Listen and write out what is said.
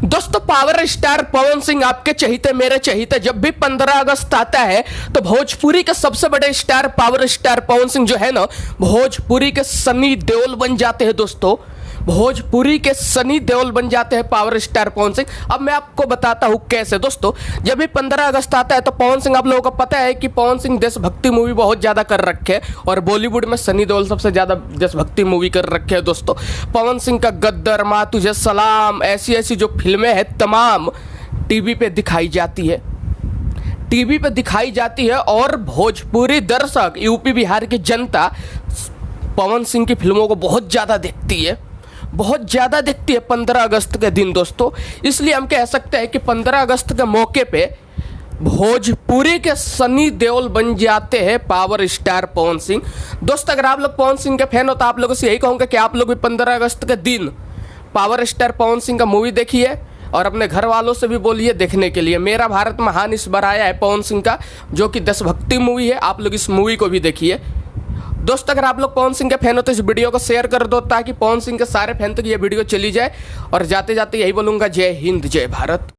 दोस्तों power star Pawan Singh आपके चहीते मेरे चहीते, जब भी 15 अगस्त आता है तो भोजपुरी के सबसे बड़े star power star Pawan Singh जो है ना, भोजपुरी के सनी देओल बन जाते हैं। दोस्तों भोजपुरी के सनी देओल बन जाते हैं पावर स्टार पवन सिंह। अब मैं आपको बताता हूं कैसे। दोस्तों जब भी 15 अगस्त आता है तो पवन सिंह, आप लोगों को पता है कि पवन सिंह देशभक्ति मूवी बहुत ज़्यादा कर रखे है और बॉलीवुड में सनी देओल सबसे ज़्यादा देशभक्ति मूवी कर रखे है। दोस्तों पवन सिंह का गद्दर, माँ तुझे सलाम, ऐसी ऐसी जो फिल्में हैं तमाम टीवी पे दिखाई जाती है, टीवी पे दिखाई जाती है और भोजपुरी दर्शक, यूपी बिहार की जनता पवन सिंह की फिल्मों को बहुत ज़्यादा देखती है, बहुत ज़्यादा देखती है 15 अगस्त के दिन। दोस्तों इसलिए हम कह सकते हैं कि 15 अगस्त के मौके पे भोजपुरी के सनी देओल बन जाते हैं पावर स्टार पवन सिंह। दोस्तों अगर आप लोग पवन सिंह के फैन हो तो आप लोगों से यही कहूँगा कि आप लोग भी 15 अगस्त के दिन पावर स्टार पवन सिंह का मूवी देखिए और अपने घर वालों से भी बोलिए देखने के लिए। मेरा भारत महान इस बार आया है पवन सिंह का, जो कि देशभक्ति मूवी है। आप लोग इस मूवी को भी देखिए। दोस्तों अगर आप लोग पवन सिंह के फैन हो तो इस वीडियो को शेयर कर दो ताकि पवन सिंह के सारे फैन तक ये वीडियो चली जाए। और जाते जाते यही बोलूँगा, जय हिंद जय भारत।